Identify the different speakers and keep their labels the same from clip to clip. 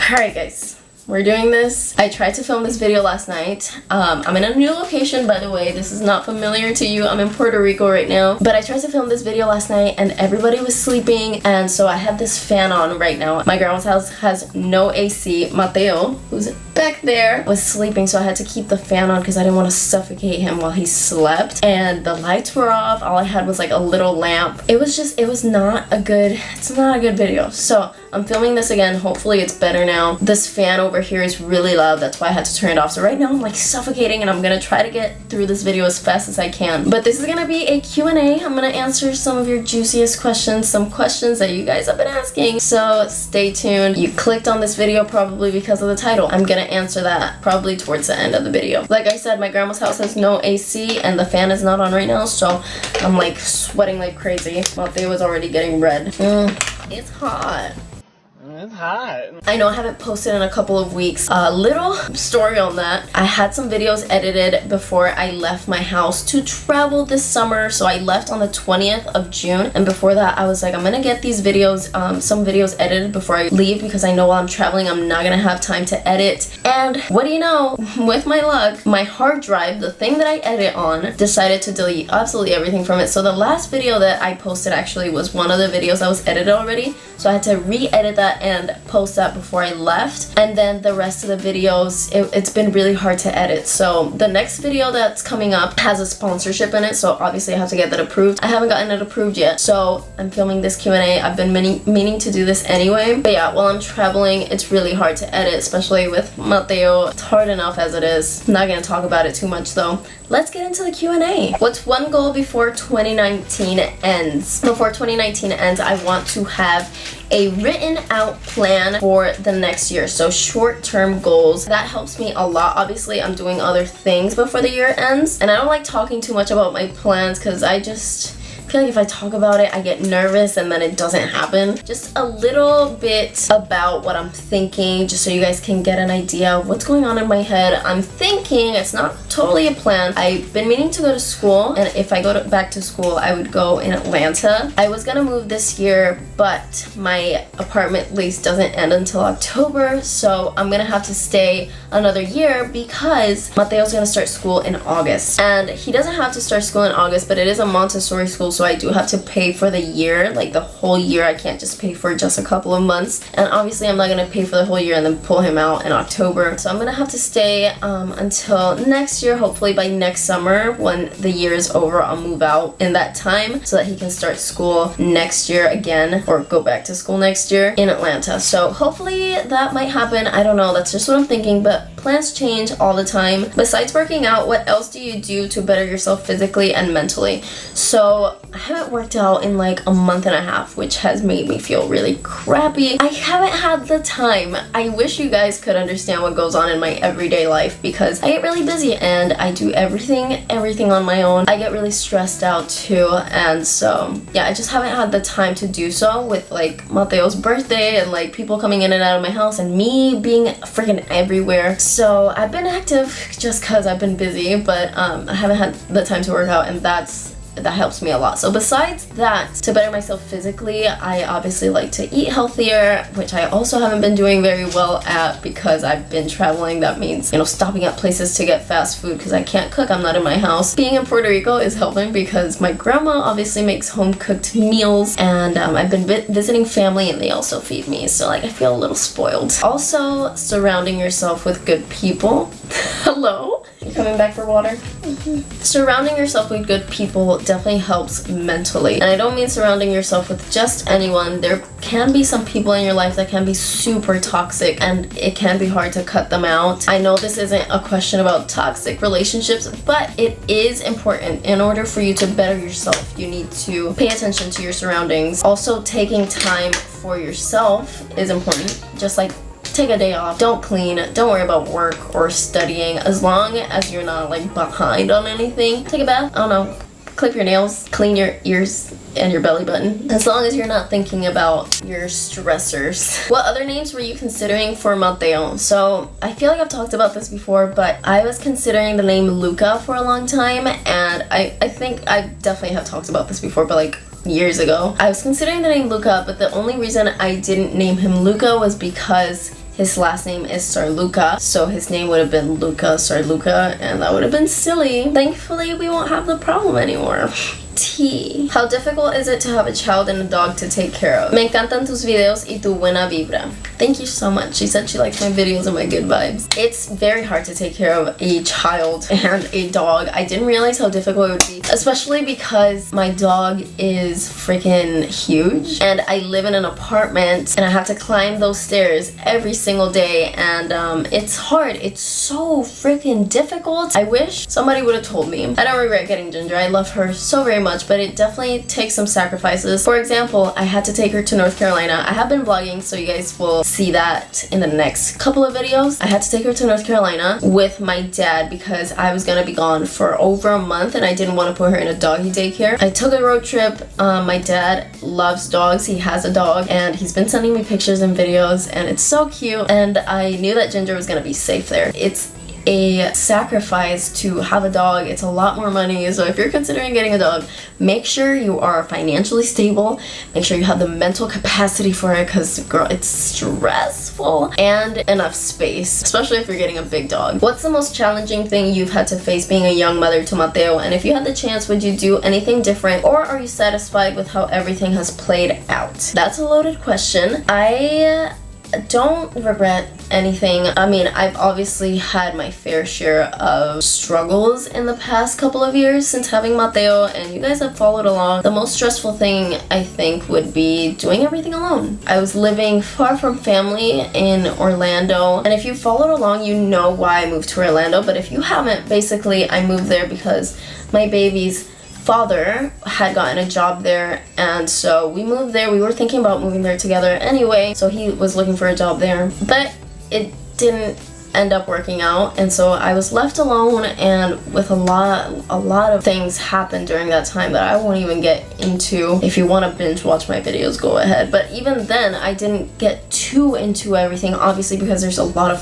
Speaker 1: Alright guys, we're doing this. I tried to film this video last night. I'm in a new location, by the way. This is not familiar to you. I'm in Puerto Rico right now. But I tried to film this video last night and everybody was sleeping, and so I have this fan on right now. My grandma's house has no AC. Mateo, who's back there, was sleeping, so I had to keep the fan on because I didn't want to suffocate him while he slept. And the lights were off. All I had was like a little lamp. It's not a good video. So I'm filming this again. Hopefully it's better now. This fan over here is really loud. That's why I had to turn it off. So right now I'm like suffocating, and I'm gonna try to get through this video as fast as I can. But this is gonna be a Q&A. I'm gonna answer some of your juiciest questions, some questions that you guys have been asking. So stay tuned. You clicked on this video probably because of the title. I'm gonna answer that probably towards the end of the video. Like I said, my grandma's house has no AC and the fan is not on right now, so I'm like sweating like crazy. Mateo was already getting red. It's hot.
Speaker 2: It's hot.
Speaker 1: I know I haven't posted in a couple of weeks. A little story on that. I had some videos edited before I left my house to travel this summer. So I left on the 20th of June. And before that, I was like, I'm gonna get these videos, some videos edited before I leave, because I know while I'm traveling, I'm not gonna have time to edit. And what do you know? With my luck, my hard drive, the thing that I edit on, decided to delete absolutely everything from it. So the last video that I posted actually was one of the videos that was edited already. So I had to re-edit that and post that before I left. And then the rest of the videos, it's been really hard to edit. So the next video that's coming up has a sponsorship in it, so obviously I have to get that approved. I haven't gotten it approved yet, so I'm filming this Q&A. I've been meaning to do this anyway. But yeah, while I'm traveling, it's really hard to edit, especially with Mateo. It's hard enough as it is. I'm not gonna talk about it too much though. Let's get into the Q&A. What's one goal before 2019 ends? Before 2019 ends, I want to have a written out plan for the next year. So short-term goals. That helps me a lot. Obviously, I'm doing other things before the year ends, and I don't like talking too much about my plans because I just feel like if I talk about it, I get nervous and then it doesn't happen. Just a little bit about what I'm thinking, just so you guys can get an idea of what's going on in my head. I'm thinking, it's not totally a plan. I've been meaning to go to school, and if I go back to school, I would go in Atlanta. I was gonna move this year, but my apartment lease doesn't end until October, so I'm gonna have to stay another year because Mateo's gonna start school in August. And he doesn't have to start school in August, but it is a Montessori school, so I do have to pay for the year, like the whole year. I can't just pay for just a couple of months. And obviously I'm not gonna pay for the whole year and then pull him out in October. So I'm gonna have to stay until next year. Hopefully by next summer, when the year is over, I'll move out in that time so that he can start school next year again, or go back to school next year in Atlanta. So hopefully that might happen. I don't know, that's just what I'm thinking, but plans change all the time. Besides working out, what else do you do to better yourself physically and mentally? So I haven't worked out in like a month and a half, which has made me feel really crappy. I haven't had the time. I wish you guys could understand what goes on in my everyday life, because I get really busy and I do everything on my own. I get really stressed out too, and so yeah, I just haven't had the time to do so, with like Mateo's birthday and like people coming in and out of my house and me being freaking everywhere. So I've been active just because I've been busy, but I haven't had the time to work out, and that helps me a lot. So besides that, to better myself physically, I obviously like to eat healthier, which I also haven't been doing very well at because I've been traveling. That means, you know, stopping at places to get fast food because I can't cook. I'm not in my house. Being in Puerto Rico is helping because my grandma obviously makes home cooked meals, and I've been visiting family and they also feed me. So like I feel a little spoiled. Also, surrounding yourself with good people. Hello? You coming back for water? Surrounding yourself with good people definitely helps mentally. And I don't mean surrounding yourself with just anyone. There can be some people in your life that can be super toxic, and it can be hard to cut them out. I know this isn't a question about toxic relationships, but it is important. In order for you to better yourself, you need to pay attention to your surroundings. Also, taking time for yourself is important. Just like take a day off, don't clean, don't worry about work or studying, as long as you're not like behind on anything. Take a bath, I don't know, clip your nails, clean your ears and your belly button, as long as you're not thinking about your stressors. What other names were you considering for Mateo? So I feel like I've talked about this before, but I was considering the name Luca for a long time, and I think I definitely have talked about this before, but like years ago. I was considering the name Luca, but the only reason I didn't name him Luca was because his last name is Sarluca, so his name would have been Luca Sarluca, and that would have been silly. Thankfully, we won't have the problem anymore. T. How difficult is it to have a child and a dog to take care of? Me encantan tus videos y tu buena vibra. Thank you so much. She said she likes my videos and my good vibes. It's very hard to take care of a child and a dog. I didn't realize how difficult it would be, especially because my dog is freaking huge and I live in an apartment and I have to climb those stairs every single day, and it's hard. It's so freaking difficult. I wish somebody would have told me. I don't regret getting Ginger. I love her so very much, but it definitely takes some sacrifices. For example, I had to take her to North Carolina. I have been vlogging, so you guys will see that in the next couple of videos. I had to take her to North Carolina with my dad because I was gonna be gone for over a month and I didn't want to put her in a doggy daycare. I took a road trip. My dad loves dogs. He has a dog and he's been sending me pictures and videos and it's so cute, and I knew that Ginger was gonna be safe there. It's a sacrifice to have a dog. It's a lot more money, so if you're considering getting a dog, make sure you are financially stable, make sure you have the mental capacity for it, because girl, it's stressful, and enough space, especially if you're getting a big dog. What's the most challenging thing you've had to face being a young mother to Mateo, and if you had the chance, would you do anything different, or are you satisfied with how everything has played out? That's a loaded question. I don't regret anything. I mean, I've obviously had my fair share of struggles in the past couple of years since having Mateo, and you guys have followed along. The most stressful thing, I think, would be doing everything alone. I was living far from family in Orlando, and if you followed along, you know why I moved to Orlando, but if you haven't, basically, I moved there because my baby's father had gotten a job there, and so we moved there. We were thinking about moving there together anyway, so he was looking for a job there, but it didn't end up working out, and so I was left alone, and with a lot of things happened during that time that I won't even get into. If you want to binge watch my videos, go ahead, but even then I didn't get too into everything, obviously, because there's a lot of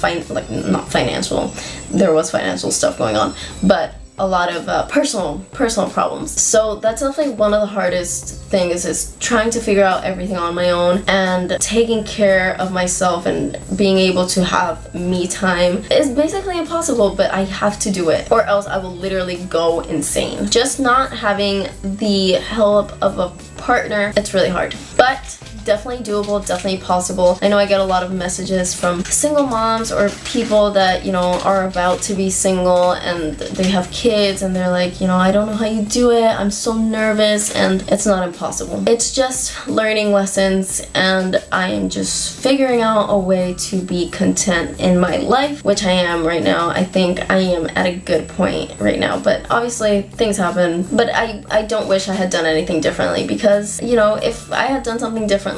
Speaker 1: not financial, there was financial stuff going on, but a lot of personal problems. So that's definitely one of the hardest things, is trying to figure out everything on my own and taking care of myself and being able to have me time is basically impossible, but I have to do it or else I will literally go insane. Just not having the help of a partner, it's really hard, but definitely doable, definitely possible. I know I get a lot of messages from single moms or people that, you know, are about to be single and they have kids and they're like, you know, I don't know how you do it, I'm so nervous, and it's not impossible. It's just learning lessons, and I am just figuring out a way to be content in my life, which I am right now. I think I am at a good point right now, but obviously things happen, but I don't wish I had done anything differently, because, you know, if I had done something differently,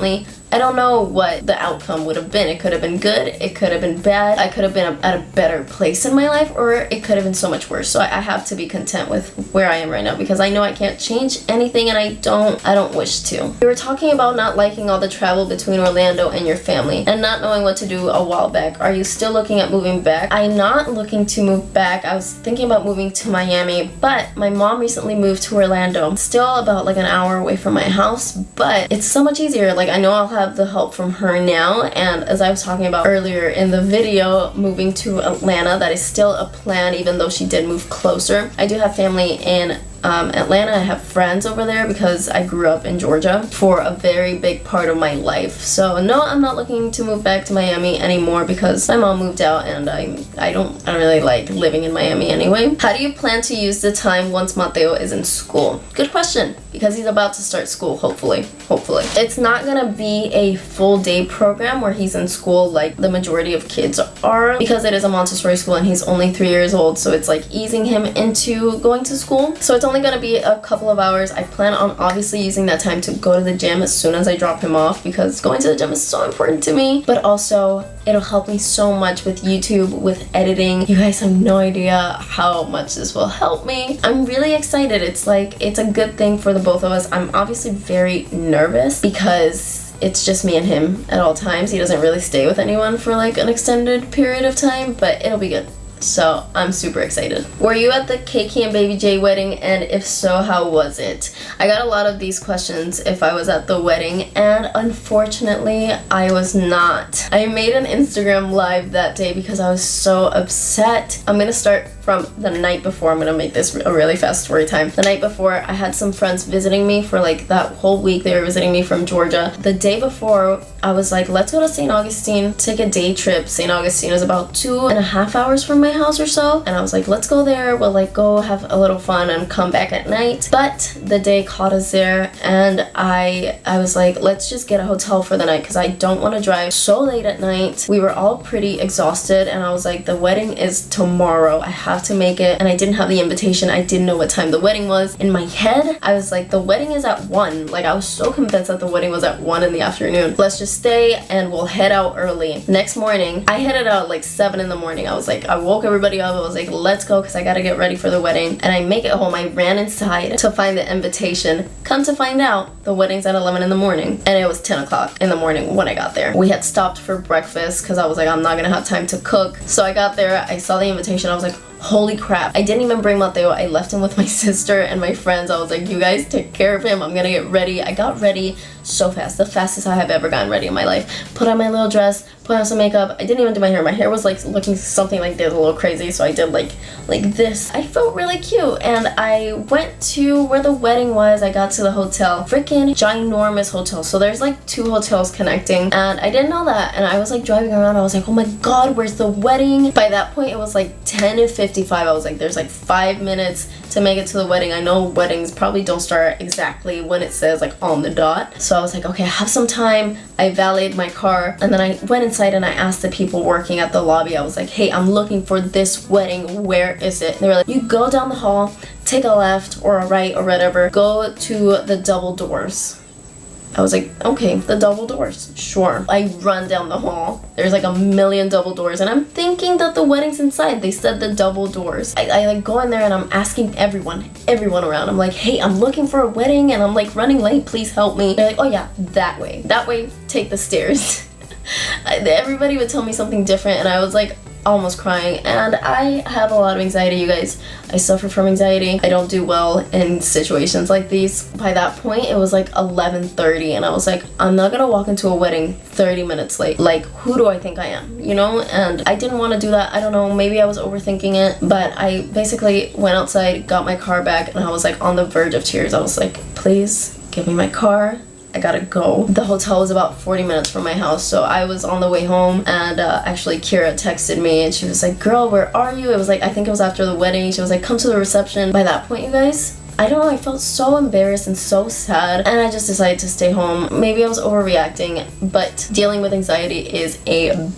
Speaker 1: I don't know what the outcome would have been. It could have been good, it could have been bad, I could have been at a better place in my life, or it could have been so much worse. So I have to be content with where I am right now, because I know I can't change anything, and I don't wish to. We were talking about not liking all the travel between Orlando and your family and not knowing what to do a while back. Are you still looking at moving back? I'm not looking to move back. I was thinking about moving to Miami, but my mom recently moved to Orlando. Still about like an hour away from my house, but it's so much easier. Like, I know I'll have the help from her now, and as I was talking about earlier in the video, moving to Atlanta, that is still a plan, even though she did move closer. I do have family in Atlanta. I have friends over there because I grew up in Georgia for a very big part of my life. So no, I'm not looking to move back to Miami anymore because my mom moved out, and I don't really like living in Miami anyway. How do you plan to use the time once Mateo is in school? Good question, because he's about to start school, hopefully. It's not gonna be a full day program where he's in school like the majority of kids are, because it is a Montessori school and he's only 3 years old, so it's like easing him into going to school. So it's only gonna be a couple of hours. I plan on obviously using that time to go to the gym as soon as I drop him off, because going to the gym is so important to me, but also it'll help me so much with YouTube, with editing. You guys have no idea how much this will help me. I'm really excited. It's like, it's a good thing for the both of us. I'm obviously very nervous because it's just me and him at all times. He doesn't really stay with anyone for like an extended period of time, but it'll be good. So I'm super excited. Were you at the Keiki and Baby J wedding, and if so, how was it? I got a lot of these questions if I was at the wedding, and unfortunately I was not. I made an Instagram live that day because I was so upset. I'm gonna start from the night before. I'm gonna make this a really fast story time. The night before, I had some friends visiting me for like that whole week. They were visiting me from Georgia. The day before, I was like, let's go to St. Augustine, take a day trip. St. Augustine is about 2.5 hours from my house or so. And I was like, let's go there. We'll like go have a little fun and come back at night. But the day caught us there, and I was like, let's just get a hotel for the night because I don't want to drive so late at night. We were all pretty exhausted, and I was like, the wedding is tomorrow. I have to make it. And I didn't have the invitation. I didn't know what time the wedding was. In my head, I was like, the wedding is at 1. Like, I was so convinced that the wedding was at 1 in the afternoon. Let's just stay and we'll head out early. Next morning, I headed out like 7 in the morning. I was like, I woke everybody up. I was like, let's go because I gotta get ready for the wedding. And I make it home. I ran inside to find the invitation. Come to find out, the wedding's at 11 in the morning. And it was 10 o'clock in the morning when I got there. We had stopped for breakfast because I was like, I'm not gonna have time to cook. So I got there, I saw the invitation. I was like, holy crap. I didn't even bring Mateo. I left him with my sister and my friends. I was like, you guys take care of him. I'm gonna get ready. I got ready so fast. The fastest I have ever gotten ready in my life. Put on my little dress, put on some makeup. I didn't even do my hair. My hair was like looking something like this, a little crazy. So I did like this. I felt really cute. And I went to where the wedding was. I got to the hotel. Freaking ginormous hotel. So there's like 2 hotels connecting. And I didn't know that. And I was like driving around. I was like, oh my God, where's the wedding? By that point, it was like 10:55. I was like, there's like 5 minutes to make it to the wedding. I know weddings probably don't start exactly when it says like on the dot. So I was like, okay, I have some time. I valeted my car, and then I went inside and I asked the people working at the lobby. I was like, hey, I'm looking for this wedding. Where is it? And they were like, you go down the hall, take a left or a right or whatever, go to the double doors. I was like, okay, the double doors, sure. I run down the hall. There's like a million double doors, and I'm thinking that the wedding's inside. They said the double doors. I like go in there and I'm asking everyone around. I'm like, hey, I'm looking for a wedding and I'm like running late. Please help me. They're like, oh yeah, that way, take the stairs. Everybody would tell me something different, and I was like, almost crying. And I have a lot of anxiety, you guys. I suffer from anxiety. I don't do well in situations like these. By that point, it was like 11:30, and I was like, I'm not gonna walk into a wedding 30 minutes late. Like, who do I think I am, you know? And I didn't want to do that. I don't know, maybe I was overthinking it, but I basically went outside, got my car back, and I was like on the verge of tears. I was like, please give me my car. I gotta go. The hotel was about 40 minutes from my house, so I was on the way home, and actually Kira texted me and she was like, girl, where are you? It was like, I think it was after the wedding. She was like, come to the reception. By that point, you guys, I don't know, I felt so embarrassed and so sad, and I just decided to stay home. Maybe I was overreacting, but dealing with anxiety is a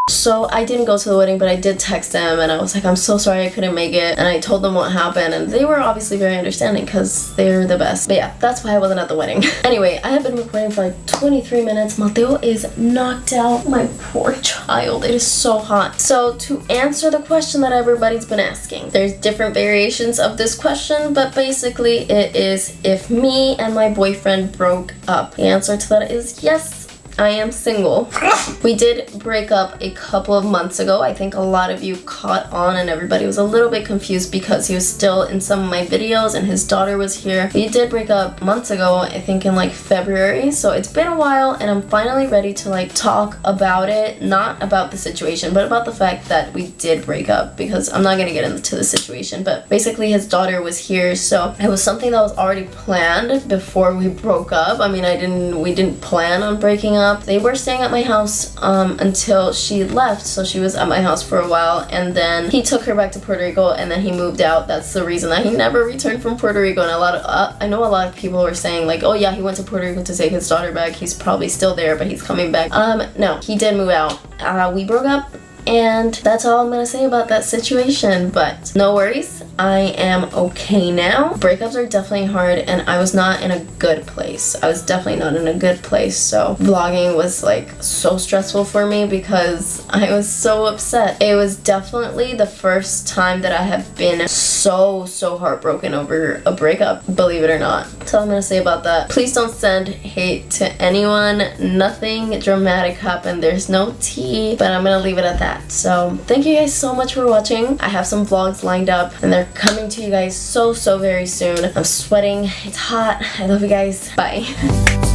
Speaker 1: So I didn't go to the wedding, but I did text them, and I was like, I'm so sorry I couldn't make it. And I told them what happened, and they were obviously very understanding because they're the best. But yeah, that's why I wasn't at the wedding. Anyway, I have been recording for like 23 minutes. Mateo is knocked out. My poor child. It is so hot. So to answer the question that everybody's been asking, there's different variations of this question, but basically it is if me and my boyfriend broke up. The answer to that is yes. I am single. We did break up a couple of months ago. I think a lot of you caught on and everybody was a little bit confused because he was still in some of my videos and his daughter was here. We did break up months ago, I think in like February. So it's been a while, and I'm finally ready to like talk about it. Not about the situation, but about the fact that we did break up, because I'm not gonna get into the situation, but basically his daughter was here. So it was something that was already planned before we broke up. I mean, we didn't plan on breaking up. They were staying at my house until she left, so she was at my house for a while, and then he took her back to Puerto Rico, and then he moved out. That's the reason that he never returned from Puerto Rico. And I know a lot of people were saying like, oh yeah, he went to Puerto Rico to take his daughter back. He's probably still there, but he's coming back. No, he did move out. We broke up, and that's all I'm gonna say about that situation. But no worries, I am okay now. Breakups are definitely hard, and I was not in a good place. I was definitely not in a good place, so vlogging was like so stressful for me because I was so upset. It was definitely the first time that I have been so heartbroken over a breakup, believe it or not. That's all I'm gonna say about that. Please don't send hate to anyone. Nothing dramatic happened. There's no tea, but I'm gonna leave it at that. So thank you guys so much for watching. I have some vlogs lined up and they're coming to you guys so very soon. I'm sweating. It's hot. I love you guys. Bye.